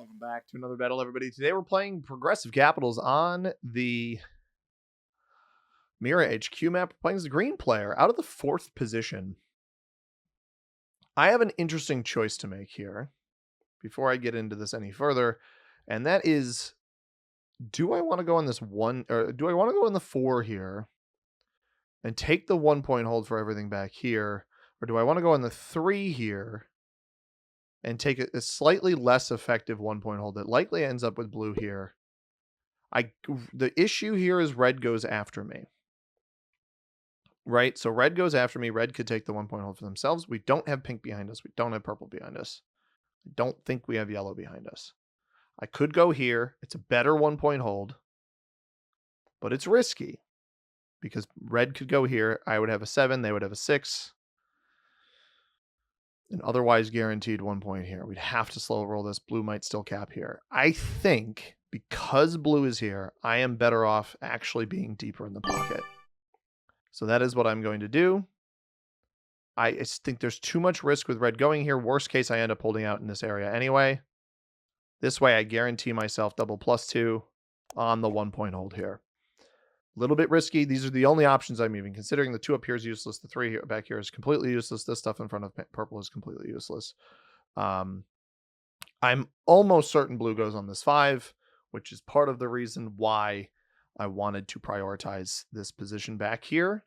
Welcome back to another battle, everybody. Today we're playing Progressive Capitals on the Mira HQ map. We're playing as the green player out of the 4th position. I have an interesting choice to make here before I get into this any further, and that is, do I want to go on this one, or do I want to go in the 4 here and take the 1 point hold for everything back here, or do I want to go in the 3 here and take a slightly less effective 1 point hold that likely ends up with blue here? The issue here is red goes after me. Right? So red goes after me. Red could take the 1 point hold for themselves. We don't have pink behind us. We don't have purple behind us. I don't think we have yellow behind us. I could go here. It's a better 1 point hold, but it's risky because red could go here. I would have a 7. They would have a 6. An otherwise guaranteed 1 point here. We'd have to slow roll this. Blue might still cap here. I think because blue is here, I am better off actually being deeper in the pocket. So that is what I'm going to do. I think there's too much risk with red going here. Worst case, I end up holding out in this area anyway. This way, I guarantee myself double +2 on the 1 point hold here. A little bit risky. These are the only options I'm even considering. The 2 up here is useless. The 3 here, back here is completely useless. This stuff in front of purple is completely useless. I'm almost certain blue goes on this 5, which is part of the reason why I wanted to prioritize this position back here,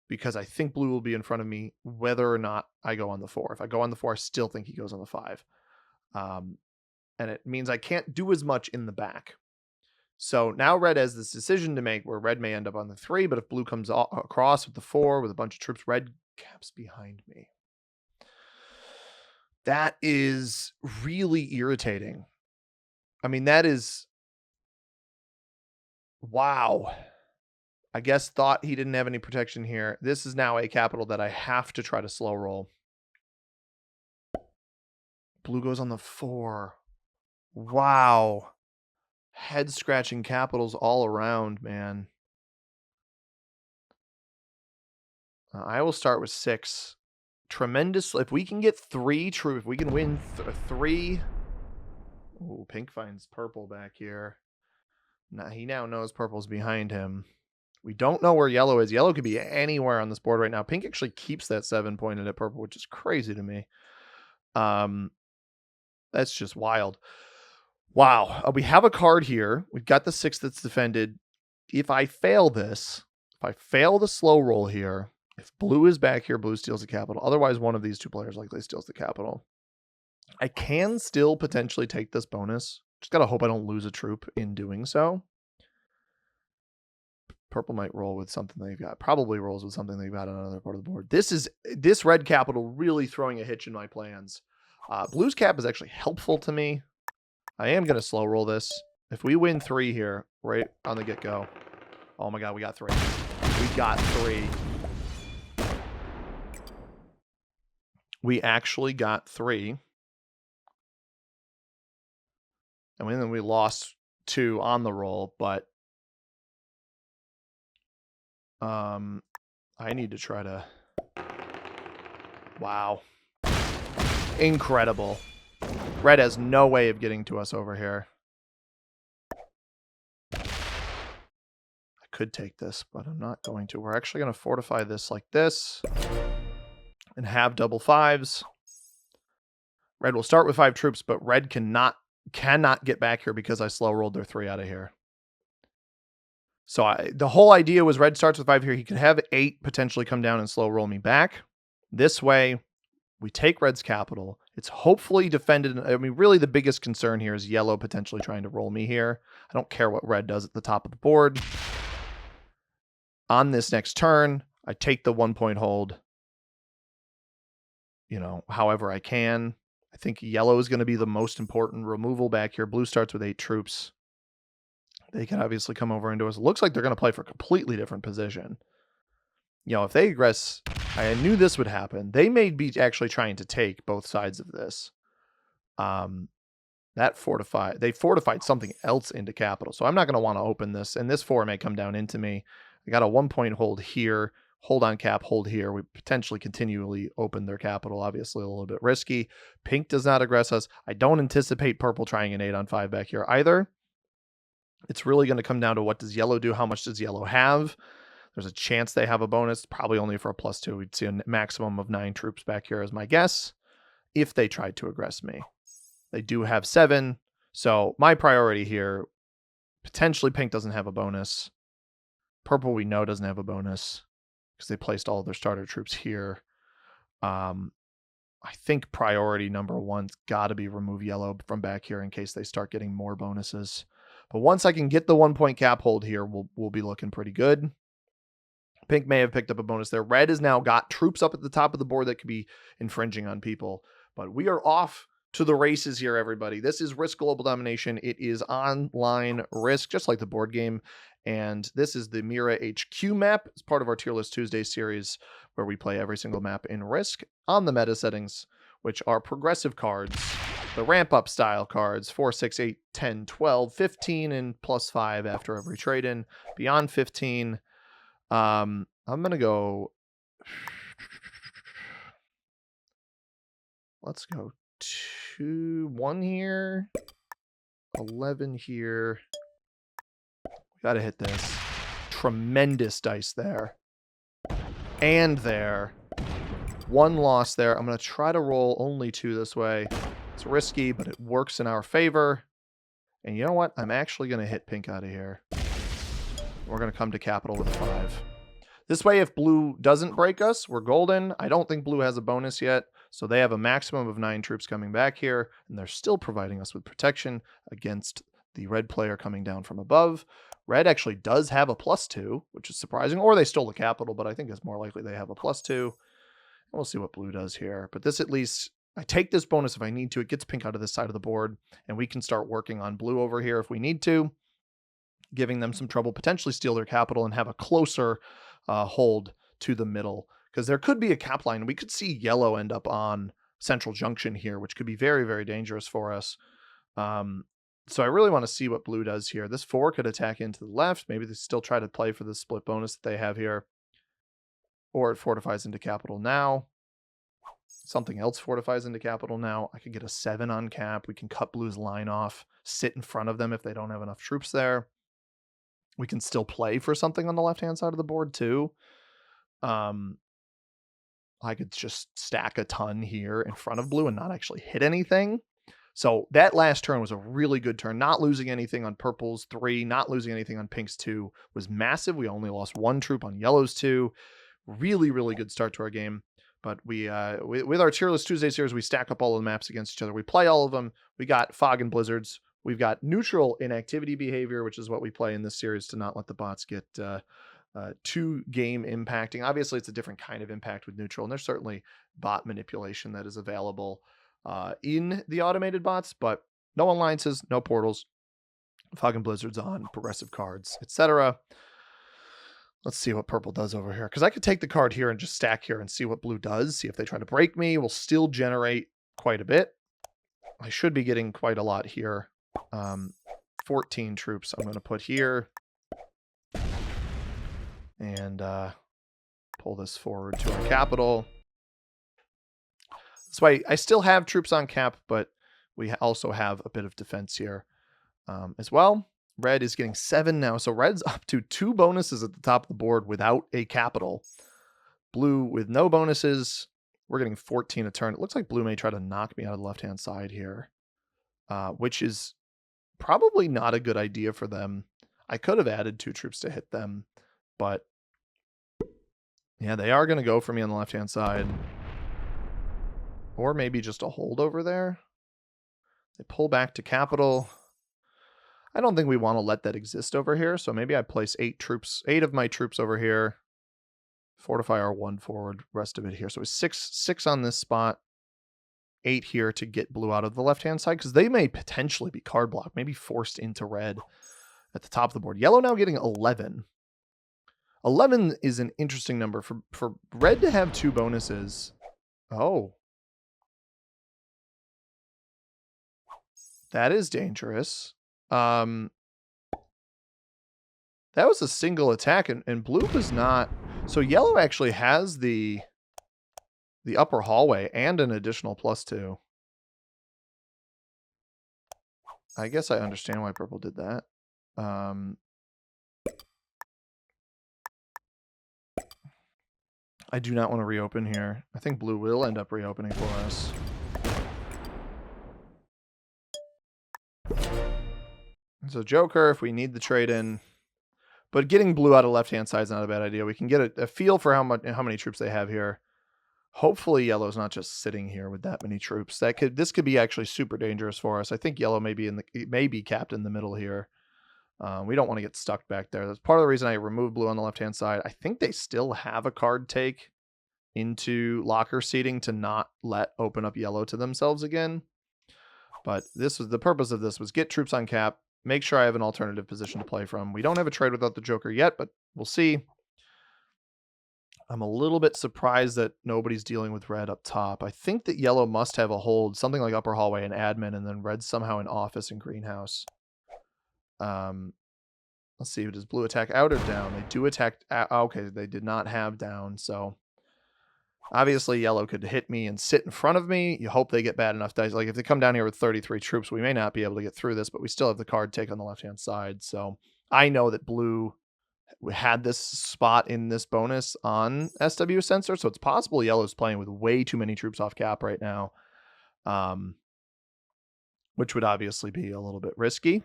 because I think blue will be in front of me whether or not I go on the 4. If I go on the 4, I still think he goes on the 5. And it means I can't do as much in the back. So now red has this decision to make where red may end up on the 3, but if blue comes across with the 4 with a bunch of troops, red caps behind me. That is really irritating. I mean, that is... Wow. I guess thought he didn't have any protection here. This is now a capital that I have to try to slow roll. Blue goes on the 4. Wow. Head-scratching capitals all around, man. I will start with 6. Tremendous. If we can get 3 true, if we can win 3. Ooh, pink finds purple back here. Now, he now knows purple's behind him. We don't know where yellow is. Yellow could be anywhere on this board right now. Pink actually keeps that 7 pointed at purple, which is crazy to me. That's just wild. Wow. We have a card here. We've got the 6 that's defended. If I fail this, if I fail the slow roll here, if blue is back here, blue steals the capital. Otherwise, one of these 2 players likely steals the capital. I can still potentially take this bonus. Just got to hope I don't lose a troop in doing so. Purple might roll with something they've got. Probably rolls with something they've got on another part of the board. This red capital really throwing a hitch in my plans. Blue's cap is actually helpful to me. I am going to slow roll this. If we win 3 here, right on the get-go. Oh my god, we got 3. We got 3. We actually got 3. And then we lost 2 on the roll, but I need to try to... Wow. Incredible. Red has no way of getting to us over here. I could take this, but I'm not going to. We're actually going to fortify this like this and have double 5s. Red will start with 5 troops, but red cannot get back here because I slow rolled their 3 out of here. So the whole idea was red starts with 5 here. He could have 8 potentially come down and slow roll me back. This way, we take red's capital. It's hopefully defended. I mean, really the biggest concern here is yellow potentially trying to roll me here. I don't care what red does at the top of the board. On this next turn, I take the 1 point hold, however I can. I think yellow is going to be the most important removal back here. Blue starts with 8 troops. They can obviously come over into us. It looks like they're going to play for a completely different position. If they aggress, I knew this would happen. They may be actually trying to take both sides of this. They fortified something else into capital. So I'm not going to want to open this. And this 4 may come down into me. I got a 1 point hold here. hold on cap, hold here. We potentially continually open their capital, obviously a little bit risky. Pink does not aggress us. I don't anticipate purple trying an 8 on 5 back here either. It's really going to come down to what does yellow do? How much does yellow have? There's a chance they have a bonus, probably only for a +2. We'd see a maximum of 9 troops back here as my guess if they tried to aggress me. They do have 7. So my priority here, potentially pink doesn't have a bonus. Purple we know doesn't have a bonus because they placed all of their starter troops here. I think priority number 1's got to be remove yellow from back here in case they start getting more bonuses. But once I can get the 1 point cap hold here, we'll be looking pretty good. Pink may have picked up a bonus there. Red has now got troops up at the top of the board that could be infringing on people. But we are off to the races here, everybody. This is Risk Global Domination. It is online Risk, just like the board game. And this is the Mira HQ map. It's part of our Tier List Tuesday series where we play every single map in Risk on the meta settings, which are progressive cards, the ramp-up style cards, 4, 6, 8, 10, 12, 15, and +5 after every trade-in. Beyond 15, I'm going to go... Let's go 1 here, 11 here. Got to hit this. Tremendous dice there. And there. 1 loss there. I'm going to try to roll only 2 this way. It's risky, but it works in our favor. And you know what? I'm actually going to hit pink out of here. We're going to come to capital with a 5. This way, if blue doesn't break us, we're golden. I don't think blue has a bonus yet, so they have a maximum of 9 troops coming back here, and they're still providing us with protection against the red player coming down from above. Red actually does have a +2, which is surprising, or they stole the capital, but I think it's more likely they have a +2. And we'll see what blue does here. But this at least, I take this bonus if I need to. It gets pink out of this side of the board, and we can start working on blue over here if we need to, giving them some trouble, potentially steal their capital, and have a closer hold to the middle. Because there could be a cap line. We could see yellow end up on Central Junction here, which could be very, very dangerous for us. So I really want to see what blue does here. This 4 could attack into the left. Maybe they still try to play for the split bonus that they have here. Or it fortifies into capital now. Something else fortifies into capital now. I could get a 7 on cap. We can cut blue's line off, sit in front of them if they don't have enough troops there. We can still play for something on the left-hand side of the board too. I could just stack a ton here in front of blue and not actually hit anything. So that last turn was a really good turn. Not losing anything on purple's 3, not losing anything on pink's 2 was massive. We only lost 1 troop on yellow's 2. Really, really good start to our game. But we, with our Tier List Tuesday series, we stack up all of the maps against each other. We play all of them. We got fog and blizzards. We've got neutral inactivity behavior, which is what we play in this series to not let the bots get too game impacting. Obviously, it's a different kind of impact with neutral, and there's certainly bot manipulation that is available in the automated bots, but no alliances, no portals, fog and blizzards on, progressive cards, etc. Let's see what purple does over here, because I could take the card here and just stack here and see what blue does. See if they try to break me. We'll still generate quite a bit. I should be getting quite a lot here. 14 troops I'm going to put here. And pull this forward to our capital. This way, I still have troops on cap, but we also have a bit of defense here as well. Red is getting 7 now, so red's up to 2 bonuses at the top of the board without a capital. Blue with no bonuses. We're getting 14 a turn. It looks like blue may try to knock me out of the left-hand side here, which is probably not a good idea for them. I could have added 2 troops to hit them, but yeah, they are going to go for me on the left-hand side. Or maybe just a hold over there. They pull back to capital. I don't think we want to let that exist over here, so maybe I place 8 of my troops over here. Fortify our 1 forward, rest of it here. So it's 6 on this spot. 8 here to get blue out of the left-hand side, because they may potentially be card blocked, maybe forced into red at the top of the board. Yellow now getting 11. 11 is an interesting number for red to have 2 bonuses. Oh. That is dangerous. That was a single attack, and blue was not... So yellow actually has the upper hallway and an additional +2. I guess I understand why purple did that. I do not want to reopen here. I think blue will end up reopening for us. So Joker, if we need the trade in. But getting blue out of left-hand side is not a bad idea. We can get a feel for how many troops they have here. Hopefully yellow's not just sitting here with that many troops. This could be actually super dangerous for us. I think yellow may be capped in the middle here. We don't want to get stuck back there. That's part of the reason I removed blue on the left-hand side. I think they still have a card take into locker seating to not open up yellow to themselves again. But the purpose of this was get troops on cap, make sure I have an alternative position to play from. We don't have a trade without the Joker yet, but we'll see. I'm a little bit surprised that nobody's dealing with red up top. I think that yellow must have a hold, something like upper hallway and admin, and then red somehow in office and greenhouse. Let's see, does blue attack out or down? They do attack out. Okay, they did not have down, so obviously yellow could hit me and sit in front of me. You hope they get bad enough dice. Like if they come down here with 33 troops, we may not be able to get through this, but we still have the card take on the left-hand side. So I know that blue had this spot in this bonus on SW sensor, so it's possible yellow's playing with way too many troops off cap right now, which would obviously be a little bit risky.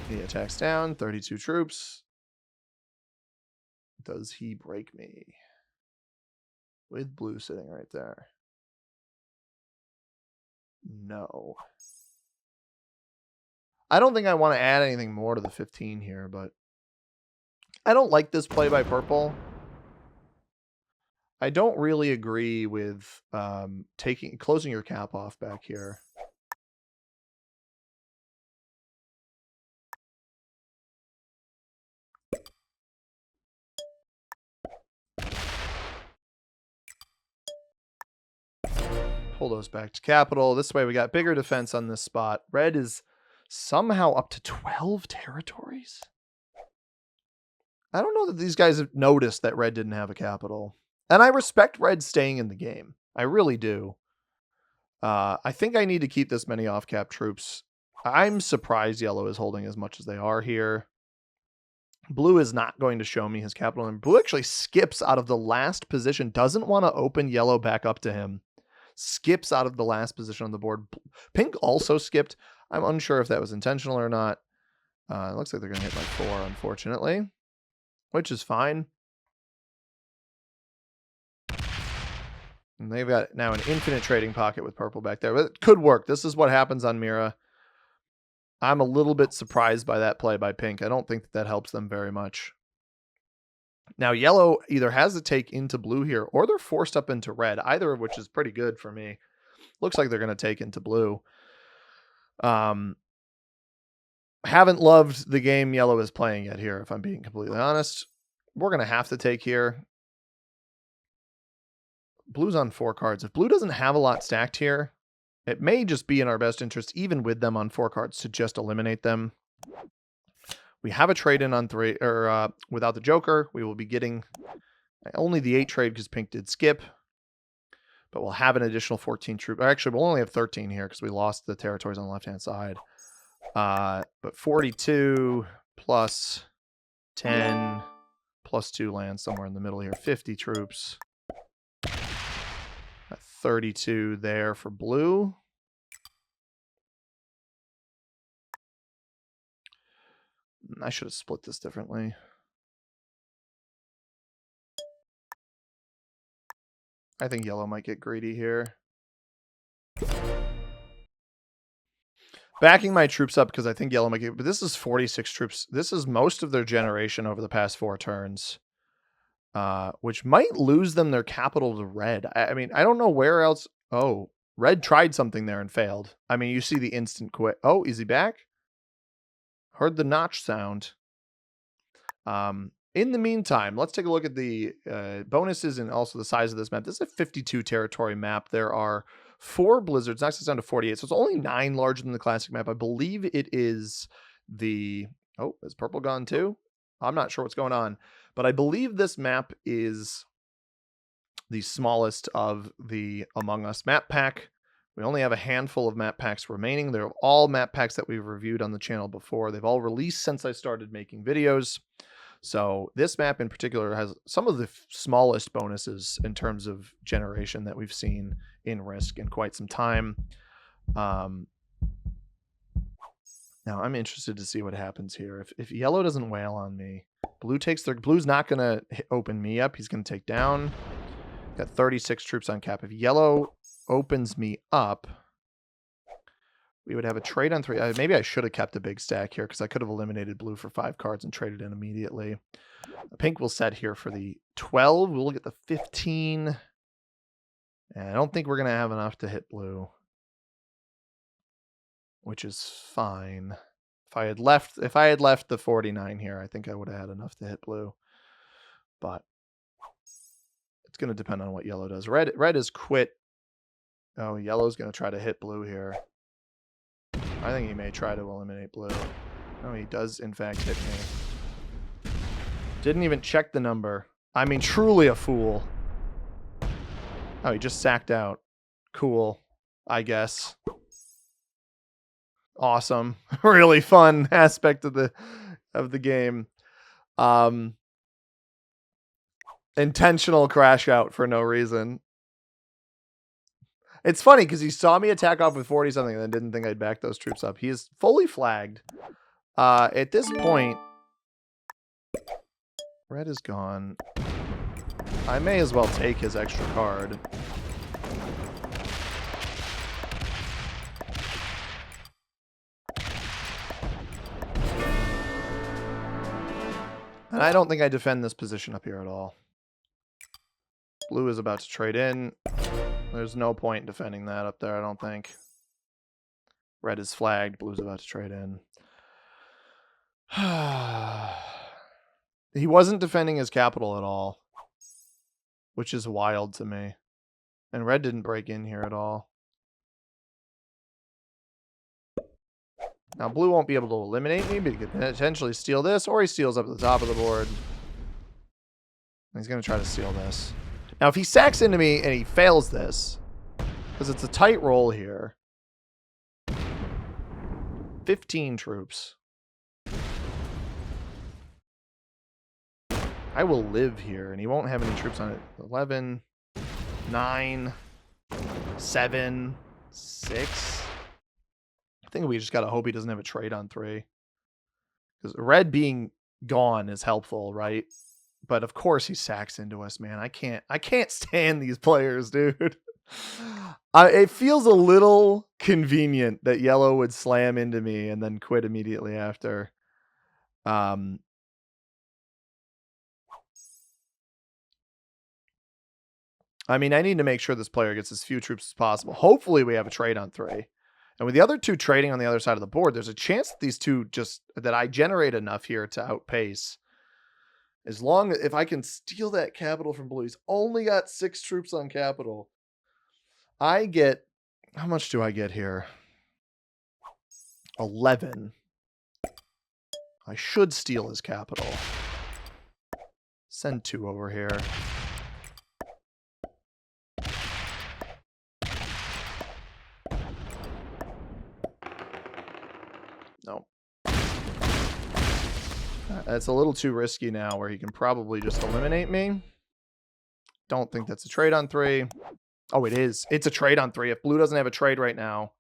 He attacks down, 32 troops. Does he break me? With blue sitting right there. No. I don't think I want to add anything more to the 15 here, but I don't like this play by purple. I don't really agree with closing your cap off back here. Pull those back to capital. This way we got bigger defense on this spot. Red is somehow up to 12 territories. I don't know that these guys have noticed that red didn't have a capital. And I respect red staying in the game. I really do. I think I need to keep this many off-cap troops. I'm surprised yellow is holding as much as they are here. Blue is not going to show me his capital. And blue actually skips out of the last position. Doesn't want to open yellow back up to him. Skips out of the last position on the board. Pink also skipped. I'm unsure if that was intentional or not. It looks like they're going to hit my 4, unfortunately. Which is fine. And they've got now an infinite trading pocket with purple back there. But it could work. This is what happens on Mira. I'm a little bit surprised by that play by pink. I don't think that helps them very much. Now, yellow either has to take into blue here, or they're forced up into red, either of which is pretty good for me. Looks like they're going to take into blue. Haven't loved the game yellow is playing yet here, if I'm being completely honest. We're going to have to take here. Blue's on 4 cards. If blue doesn't have a lot stacked here, it may just be in our best interest, even with them on 4 cards, to just eliminate them. We have a trade in on 3, or without the Joker. We will be getting only the 8 trade because pink did skip. But we'll have an additional 14 troops. Actually, we'll only have 13 here because we lost the territories on the left-hand side. But 42 plus 10 plus 2 lands somewhere in the middle here. 50 troops. 32 there for blue. I should have split this differently. I think yellow might get greedy here. Backing my troops up because I think yellow might get... But this is 46 troops. This is most of their generation over the past 4 turns. Which might lose them their capital to red. I mean, I don't know where else... Oh, red tried something there and failed. I mean, you see the instant quit. Oh, is he back? Heard the notch sound. In the meantime, let's take a look at the bonuses and also the size of this map. This is a 52 territory map. There are 4 blizzards, knocks us down to 48. So it's only 9 larger than the classic map. I believe it is the... Oh, is purple gone too? I'm not sure what's going on, but I believe this map is the smallest of the Among Us map pack. We only have a handful of map packs remaining. They're all map packs that we've reviewed on the channel before. They've all released since I started making videos. So this map in particular has some of the smallest bonuses in terms of generation that we've seen in Risk in quite some time. Now I'm interested to see what happens here. If yellow doesn't wail on me, blue's not going to open me up. He's going to take down. Got 36 troops on cap. If yellow opens me up, we would have a trade on 3. Maybe I should have kept a big stack here because I could have eliminated blue for 5 cards and traded in immediately. Pink will set here for the 12. We'll get the 15. And I don't think we're going to have enough to hit blue, which is fine. If I had left the 49 here, I think I would have had enough to hit blue. But it's going to depend on what yellow does. Red is quit. Oh, yellow's going to try to hit blue here. I think he may try to eliminate blue. No, he does, in fact, hit me. Didn't even check the number. I mean, truly a fool. Oh, he just sacked out. Cool, I guess. Awesome. Really fun aspect of the game. Intentional crash out for no reason. It's funny because he saw me attack off with 40 something and then didn't think I'd back those troops up. He is fully flagged. At this point, red is gone. I may as well take his extra card. And I don't think I defend this position up here at all. Blue is about to trade in. There's no point in defending that up there, I don't think. Red is flagged. Blue's about to trade in. He wasn't defending his capital at all, which is wild to me. And red didn't break in here at all. Now blue won't be able to eliminate me, but he could potentially steal this, or he steals up at the top of the board. He's going to try to steal this. Now, if he sacks into me and he fails this, because it's a tight roll here, 15 troops. I will live here, and he won't have any troops on it. 11, 9, 7, 6. I think we just got to hope he doesn't have a trade on 3. Because red being gone is helpful, right? But of course he sacks into us, man. I can't stand these players, dude. It feels a little convenient that yellow would slam into me and then quit immediately after. I mean, I need to make sure this player gets as few troops as possible. Hopefully we have a trade on 3. And with the other 2 trading on the other side of the board, there's a chance that these 2 that I generate enough here to outpace. As long as if I can steal that capital from blue, he's only got 6 troops on capital. I get, how much do I get here? 11. I should steal his capital. Send 2 over here. No. That's a little too risky now where he can probably just eliminate me. Don't think that's a trade on 3. Oh, it is. It's a trade on 3. If blue doesn't have a trade right now,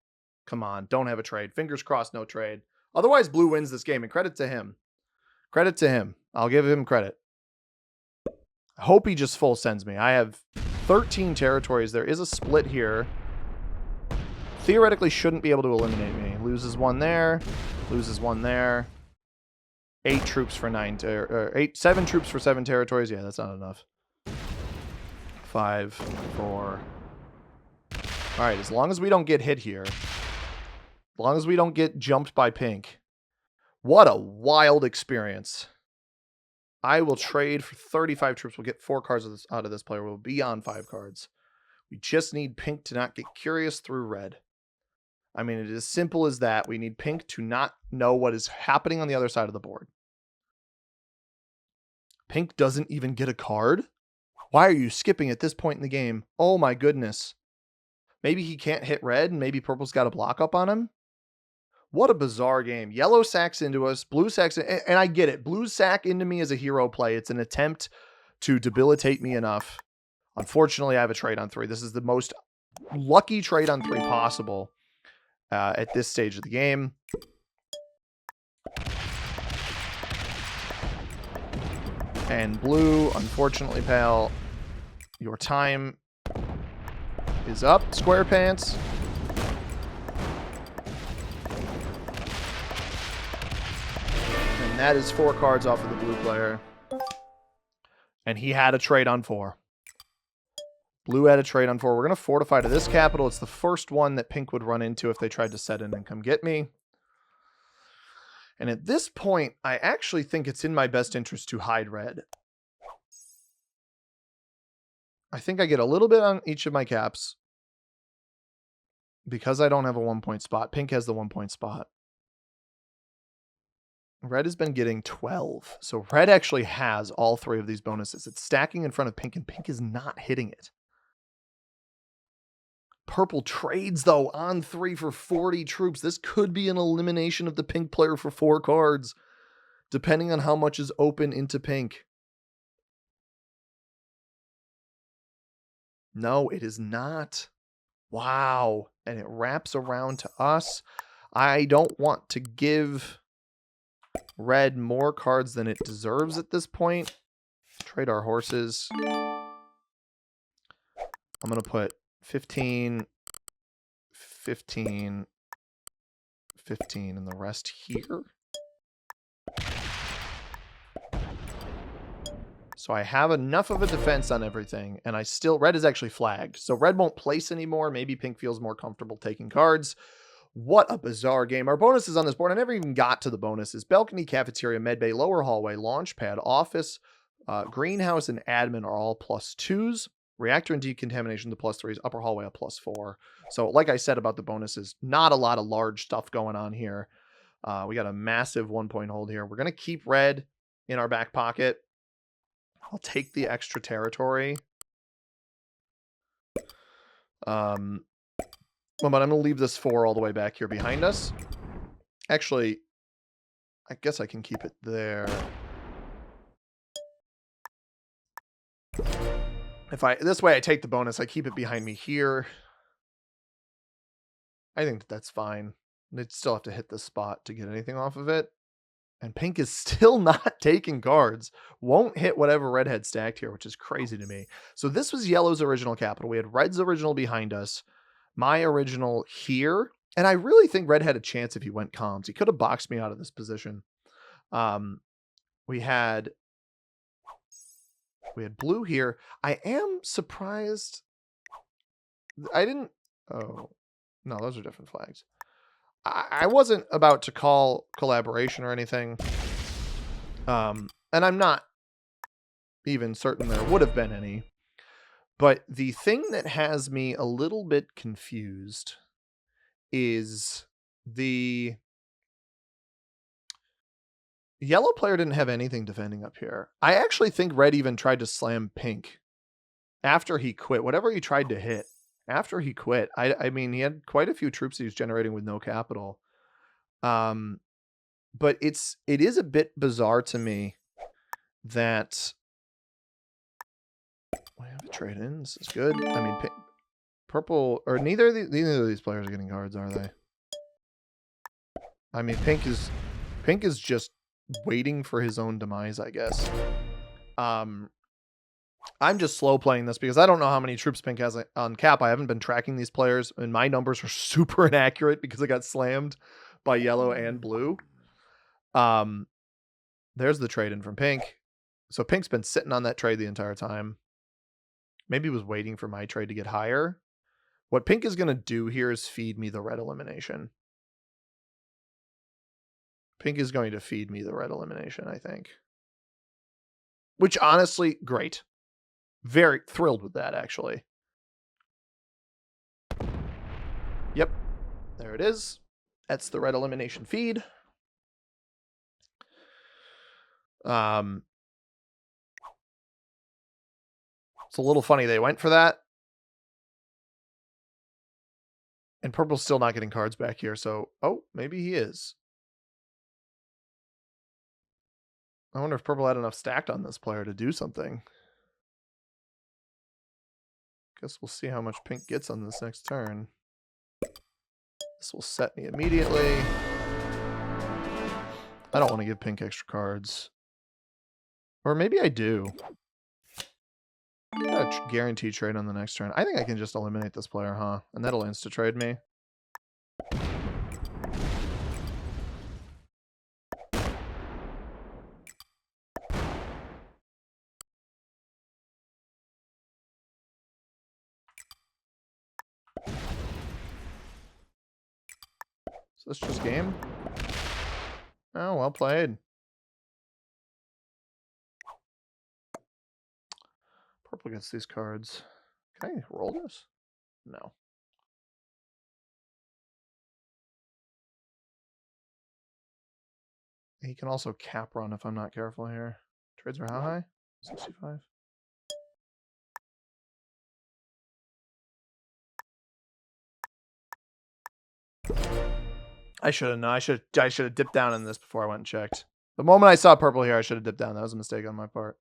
come on, don't have a trade. Fingers crossed, no trade. Otherwise, blue wins this game, and credit to him. Credit to him. I'll give him credit. I hope he just full sends me. I have 13 territories. There is a split here. Theoretically shouldn't be able to eliminate me. Loses 1 there. Loses 1 there. 8 troops for 7 troops for 7 territories. Yeah, that's not enough. 5, 4. All right, as long as we don't get hit here. As long as we don't get jumped by pink. What a wild experience. I will trade for 35 troops. We'll get 4 cards out of this player. We'll be on 5 cards. We just need pink to not get curious through red. I mean, it is as simple as that. We need pink to not know what is happening on the other side of the board. Pink doesn't even get a card? Why are you skipping at this point in the game? Oh my goodness. Maybe he can't hit red and maybe purple's got a block up on him? What a bizarre game. Yellow sacks into us, blue sacks, and I get it. Blue sack into me as a hero play. It's an attempt to debilitate me enough. Unfortunately, I have a trade on 3. This is the most lucky trade on 3 possible at this stage of the game. And blue, unfortunately, pal, your time is up, SquarePants. And that is 4 cards off of the blue player. And he had a trade on 4. Blue had a trade on 4. We're going to fortify to this capital. It's the first one that pink would run into if they tried to set in and come get me. And at this point, I actually think it's in my best interest to hide red. I think I get a little bit on each of my caps. Because I don't have a 1-point spot. Pink has the 1-point spot. Red has been getting 12. So red actually has all 3 of these bonuses. It's stacking in front of pink, and pink is not hitting it. Purple trades, though, on 3 for 40 troops. This could be an elimination of the pink player for 4 cards, depending on how much is open into pink. No, it is not. Wow. And it wraps around to us. I don't want to give red more cards than it deserves at this point. Trade our horses. I'm going to put 15, 15, 15, and the rest here. So I have enough of a defense on everything, and I still... Red is actually flagged, so red won't place anymore. Maybe pink feels more comfortable taking cards. What a bizarre game. Our bonuses on this board, I never even got to the bonuses. Balcony, cafeteria, medbay, lower hallway, launch pad, office, greenhouse, and admin are all +2s. Reactor and decontamination, the +3s. Upper hallway, a +4. So like I said about the bonuses, not a lot of large stuff going on here. We got a massive 1-point hold here. We're going to keep red in our back pocket. I'll take the extra territory. But I'm going to leave this 4 all the way back here behind us. Actually, I guess I can keep it there. This way I take the bonus, I keep it behind me here. I think that's fine. They'd still have to hit this spot to get anything off of it. And pink is still not taking cards. Won't hit whatever red had stacked here, which is crazy to me. So this was yellow's original capital. We had red's original behind us. My original here. And I really think red had a chance if he went comms. He could have boxed me out of this position. We had blue here. I am surprised. I didn't... Oh, no, those are different flags. I wasn't about to call collaboration or anything. And I'm not even certain there would have been any. But the thing that has me a little bit confused is the yellow player didn't have anything defending up here. I actually think red even tried to slam pink after he quit. Whatever he tried to hit. After he quit, I mean, he had quite a few troops he was generating with no capital. But it is a bit bizarre to me that we have a trade in. This is good. I mean, purple, or neither of these players are getting cards, are they? I mean, pink is just waiting for his own demise, I guess. I'm just slow playing this because I don't know how many troops pink has on cap. I haven't been tracking these players, and my numbers are super inaccurate because I got slammed by yellow and blue. There's the trade in from pink. So pink's been sitting on that trade the entire time. Maybe he was waiting for my trade to get higher. What pink is going to do here is feed me the red elimination. Pink is going to feed me the red elimination, I think. Which, honestly, great. Very thrilled with that, actually. Yep. There it is. That's the red elimination feed. It's a little funny they went for that. And purple's still not getting cards back here, so... Oh, maybe he is. I wonder if purple had enough stacked on this player to do something. Guess we'll see how much pink gets on this next turn. This will set me immediately. I don't want to give pink extra cards. Or maybe I do. I got a guaranteed trade on the next turn. I think I can just eliminate this player, huh? And that'll insta-trade me. Is this just game? Oh, well played. Purple gets these cards. Can I roll this? No. He can also cap run if I'm not careful here. Trades are how high? 65. I should have known. I should have dipped down in this before I went and checked. The moment I saw purple here, I should have dipped down. That was a mistake on my part.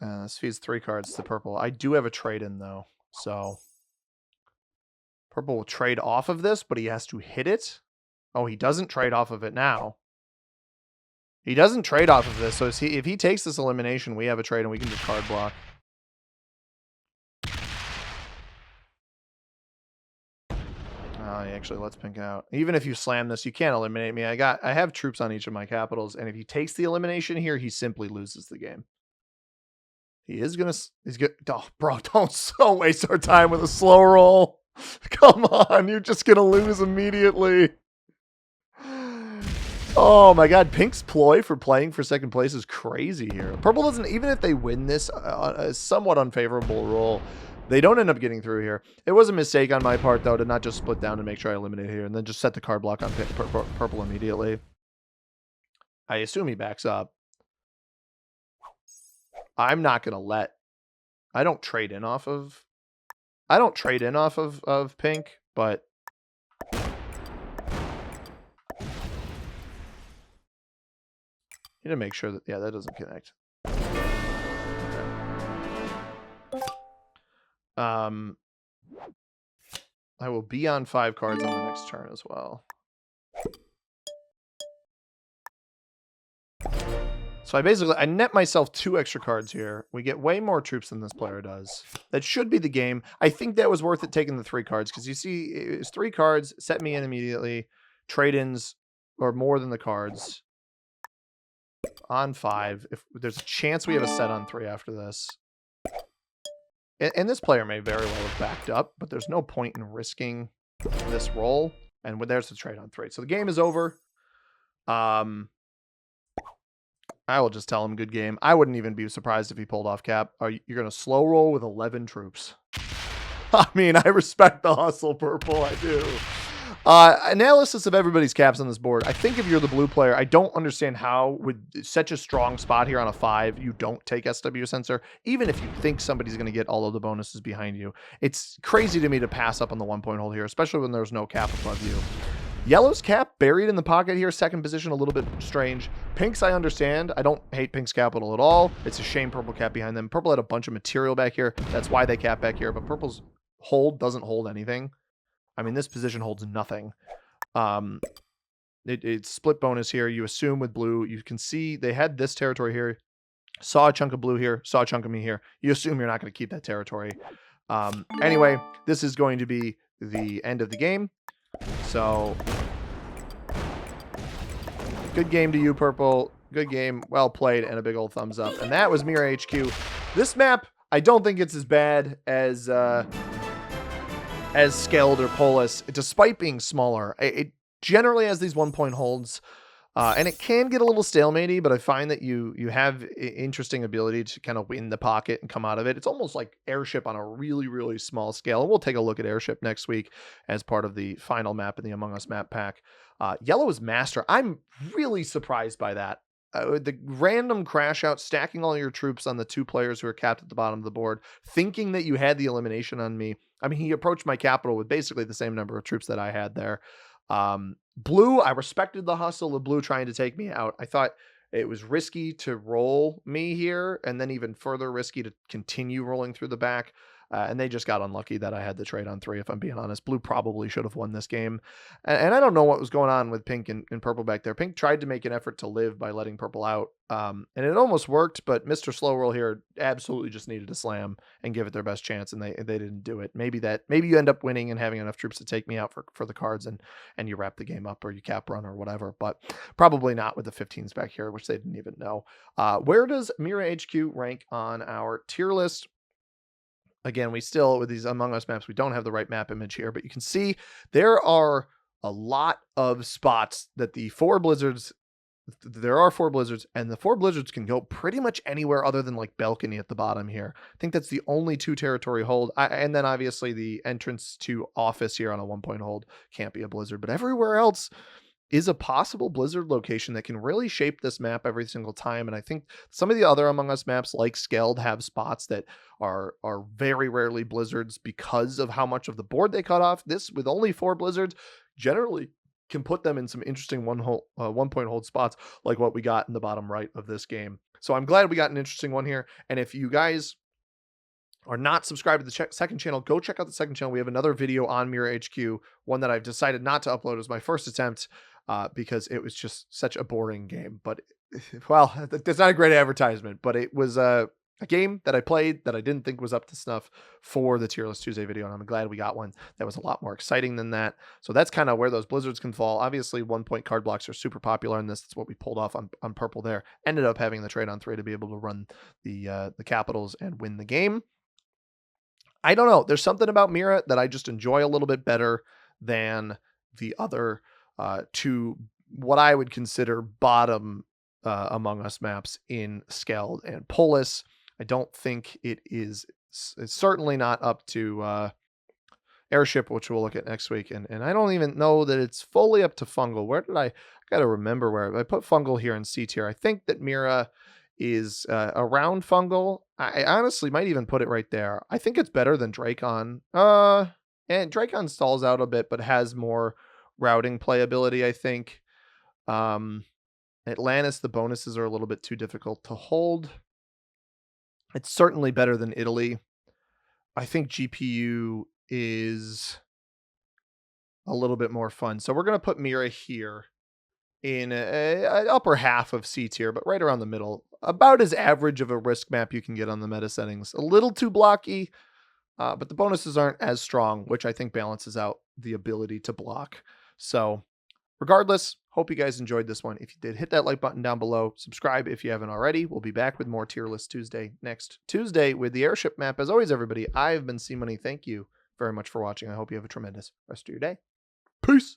This feeds 3 cards to purple. I do have a trade in though, so purple will trade off of this, but he has to hit it. Oh, he doesn't trade off of it now. He doesn't trade off of this, so if he takes this elimination, we have a trade and we can just card block. He actually lets pink out. Even if you slam this, you can't eliminate me. I have troops on each of my capitals, and if he takes the elimination here, he simply loses the game. He's gonna. Oh, bro, don't waste our time with a slow roll. Come on, you're just gonna lose immediately. Oh my god, pink's ploy for playing for second place is crazy here. Purple doesn't, even if they win this a somewhat unfavorable roll, they don't end up getting through here. It was a mistake on my part, though, to not just split down and make sure I eliminate here and then just set the card block on purple immediately. I assume he backs up. I'm not going to let... I don't trade in off of pink, but... You need to make sure that... Yeah, that doesn't connect. Okay. I will be on 5 cards on the next turn as well. So I net myself 2 extra cards here. We get way more troops than this player does. That should be the game. I think that was worth it taking the 3 cards because you see, it's 3 cards, set me in immediately. Trade-ins are more than the cards. On 5. If there's a chance we have a set on 3 after this. And this player may very well have backed up, but there's no point in risking this roll. And there's the trade on 3. So the game is over. I will just tell him good game. I wouldn't even be surprised if he pulled off cap. You're going to slow roll with 11 troops. I mean, I respect the hustle, purple. I do. Analysis of everybody's caps on this board. I think if you're the blue player, I don't understand how with such a strong spot here on a 5, you don't take SW sensor, even if you think somebody's going to get all of the bonuses behind you. It's crazy to me to pass up on the 1-point hold here, especially when there's no cap above you. Yellow's cap buried in the pocket here, second position, a little bit strange. Pink's, I understand. I don't hate Pink's capital at all. It's a shame purple cap behind them. Purple had a bunch of material back here. That's why they cap back here, but purple's hold doesn't hold anything. I mean, this position holds nothing. It's split bonus here. You assume with blue, you can see they had this territory here. Saw a chunk of blue here. Saw a chunk of me here. You assume you're not going to keep that territory. Anyway, this is going to be the end of the game. So, good game to you, purple. Good game. Well played, and a big old thumbs up. And that was Mira HQ. This map, I don't think it's as bad as Skeld or Polis, despite being smaller. It generally has these 1-point holds, and it can get a little stalematy, but I find that you have interesting ability to kind of win the pocket and come out of it. It's almost like Airship on a really, really small scale, and we'll take a look at Airship next week as part of the final map in the Among Us map pack. Yellow is Master. I'm really surprised by that. the random crash out, stacking all your troops on the 2 players who are capped at the bottom of the board, thinking that you had the elimination on me. I mean, he approached my capital with basically the same number of troops that I had there. Blue, I respected the hustle of Blue trying to take me out. I thought it was risky to roll me here, and then even further risky to continue rolling through the back. And they just got unlucky that I had the trade on 3, if I'm being honest. Blue probably should have won this game. And I don't know what was going on with Pink and Purple back there. Pink tried to make an effort to live by letting Purple out. And it almost worked, but Mr. Slow Roll here absolutely just needed to slam and give it their best chance, and they didn't do it. Maybe you end up winning and having enough troops to take me out for the cards, and you wrap the game up, or you cap run or whatever, but probably not with the 15s back here, which they didn't even know. Where does Mira HQ rank on our tier list? Again, we still, with these Among Us maps, we don't have the right map image here, but you can see there are a lot of spots that there are 4 blizzards, and the 4 blizzards can go pretty much anywhere other than like balcony at the bottom here. I think that's the only 2 territory hold. And then obviously the entrance to office here on a 1-point hold can't be a blizzard, but everywhere else is a possible blizzard location that can really shape this map every single time. And I think some of the other Among Us maps like Skeld have spots that are very rarely blizzards because of how much of the board they cut off. This, with only 4 blizzards, generally can put them in some interesting 1-point hold spots like what we got in the bottom right of this game. So I'm glad we got an interesting one here. And if you guys are not subscribed to the second channel, go check out the second channel. We have another video on Mira HQ, one that I've decided not to upload as my first attempt because it was just such a boring game. But, well, that's not a great advertisement, but it was a game that I played that I didn't think was up to snuff for the Tier List Tuesday video, and I'm glad we got one that was a lot more exciting than that. So that's kind of where those blizzards can fall. Obviously, 1-point card blocks are super popular in this. That's what we pulled off on Purple there. Ended up having the trade on 3 to be able to run the capitals and win the game. I don't know. There's something about Mira that I just enjoy a little bit better than the other 2, what I would consider bottom Among Us maps in Skeld and Polis. I don't think it's certainly not up to Airship, which we'll look at next week. And I don't even know that it's fully up to Fungal. Where did I got to remember where I put Fungal here in C tier. I think that Mira is around Fungal. I honestly might even put it right there. I think it's better than Dracon. And Dracon stalls out a bit, but has more routing playability, I think. Atlantis, the bonuses are a little bit too difficult to hold. It's certainly better than Italy. I think GPU is a little bit more fun. So we're going to put Mira here in an upper half of C tier, but right around the middle. About as average of a risk map you can get on the meta settings. A little too blocky, but the bonuses aren't as strong, which I think balances out the ability to block. So regardless, hope you guys enjoyed this one. If you did, hit that like button down below. Subscribe if you haven't already. We'll be back with more Tier List Tuesday next Tuesday with the Airship map. As always, everybody, I've been C Money. Thank you very much for watching. I hope you have a tremendous rest of your day. Peace.